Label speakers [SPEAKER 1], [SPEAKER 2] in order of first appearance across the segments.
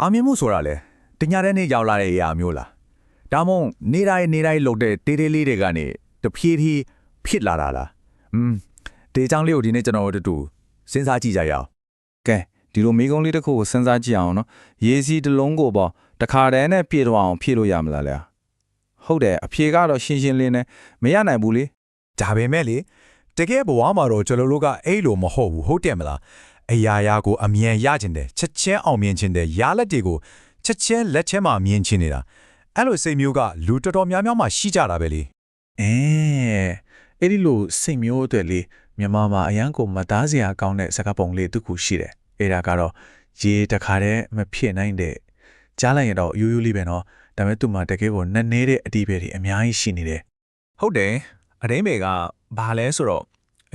[SPEAKER 1] အောင်မြင်မှုဆိုတာလေတညာတဲ့နေ့ရောက်လာတဲ့အရာမျိုးလားဒါမှမဟုတ်နေတိုင်းလုပ်တဲ့တေးသေးလေးတွေကနေတဖြည်းဖြည်းဖြစ်လာတာလားဒီအကြောင်းလေးကိုဒီနေ့ကျွန်တော်တို့တူစဉ်းစားကြည့်ကြရအောင်
[SPEAKER 2] ကဲဒီလိုမိကုံးလေးတစ်ခုကိုစဉ်းစားကြည့်အောင်နော်ရေစီတစ်လုံးကိုပေါ့တခါတည်းနဲ့ပြည့်တော့အောင်ဖြည့်လို့ရမလားလဲဟုတ်တယ်အဖြေကတော့ရှင်းရှင်းလင်းနဲ့မရနိုင်ဘူးလေ
[SPEAKER 3] ဒါပေမဲ့လေတကယ်ဘဝမှာတော့ကျွန်တော်တို့ကအဲ့လိုမဟုတ်ဘူးဟုတ်တယ်မလားအရာကိုအမြန်ရခြင်းတယ်ချက်ချင်းအောင်မြင်ခြင်းတယ်ရလက်တွေကိုချက်ချင်းလက်ထဲမှာမြင်ခြင်းနေတာအဲ့လိုစိတ်မျိုးကလူတော်တော်များများမှရှိကြတာပဲလေ
[SPEAKER 4] အဲ့ဒီလိုစိတ်မျိုးအတွက်လေမြန်မာမှာအရန်ကိုမသားစရာကောင်းတဲ့စကားပုံလေးတစ်ခုရှိတယ်အဲ့ဒါကတော့ရေတခါတည်းမဖြစ်နိုင်တဲ့ကြားလိုက်ရင်တော့ရိုးရိုးလေးပဲနော်ဒါပေမဲ့သူ့မှာတကယ်ကိုနက်နဲတဲ့အတိပ္ပယ်တွေအများကြီးရှိနေတယ်
[SPEAKER 5] ဟုတ်တယ်အတိမ်ပေကဘာလဲဆိုတော့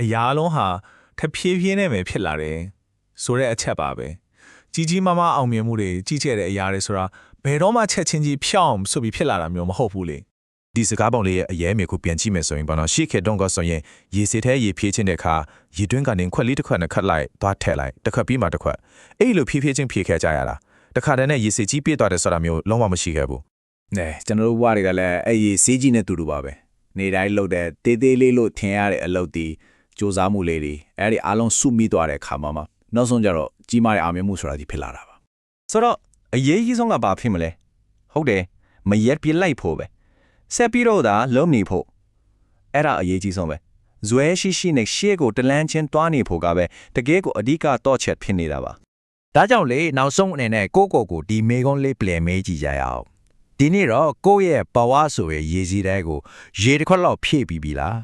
[SPEAKER 5] အရာလုံးဟာထဖြည်းဖြည်းနဲ့ပဲဖြစ်လာတယ်ဆိုတဲ့အချက်ပါပဲကြီးမားအောင်မြင်မှုတွေကြီးကျယ်တဲ့အရာတွေဆိုတာဘယ်တော့မှချက်ချင်းကြီးဖြောင်းဆိုပြီးဖြစ်လာတာမျိုးမဟုတ်ဘူးလေ
[SPEAKER 3] ဒီစကားပုံလေးရဲ့အရေးအမြစ်ကိုပြန်ကြည့်မယ်ဆိုရင်ပေါ့နော်ရှေ့ခေတ်တုန်းကဆိုရင်ရေစစ်ထဲရေဖြည့်ခြင်းတဲ့အခါရေတွင်းကနေခွက်လေးတစ်ခွက်နဲ့ခတ်လိုက်သွားထည့်လိုက်တစ်ခွက်ပြီးမှတစ်ခွက်အဲ့လိုဖြည့်ချင်းဖြည့်ခဲ့ကြရတာတစ်ခါတည်းနဲ့ရေစစ်ကြီးပြည့်သွားတယ်ဆိုတာမျိုးလုံးဝမရှိခဲ့ဘူး
[SPEAKER 1] နဲကျွန်တော်တို့ဘဝတွေကလည်းအဲ့ဒီစေးကြီးနဲ့တူတူပါပဲနေတိုင်းလုပ်တဲ့တေးသေးလေးလို့ထင်ရတဲ့အလုပ်ဒီစူးစမ်းမှုလေးတွေအဲ့ဒီအားလုံးစုမိသွားတဲ့ခါမှာနောက်ဆုံးကျတော့ကြီးမားတဲ့အောင်မြင်မှုဆိုတာဒီဖြစ်လာတာပါ
[SPEAKER 2] ဆိုတော့အရေးကြီးဆုံးကဘာဖြစ်မလဲဟုတ်တယ်မရက်ပြလိုက်ဖို့ပဲဆက်ပြီးတော့ဒါလုံးနေဖို့အဲ့ဒါအရေးကြီးဆုံးပဲဇွဲရှိနဲ့ရှေ့ကိုတလန်းချင်းတွားနေဖို့ကပဲတကယ်ကိုအဓိကတော့ချက်ဖြစ်နေတာပါ
[SPEAKER 6] ဒါကြောင့်လေနောက်ဆုံးအနေနဲ့ကိုဒီမေကုန်းလေးပြန်မေးကြည့်ကြရအောင်ဒီနေ့တော့ကိုယ့်ရဲ့ဘဝဆိုရဲ့ရေစီးတဲကိုရေတစ်ခွက်လောက်ဖြည့်ပြီးပြီလား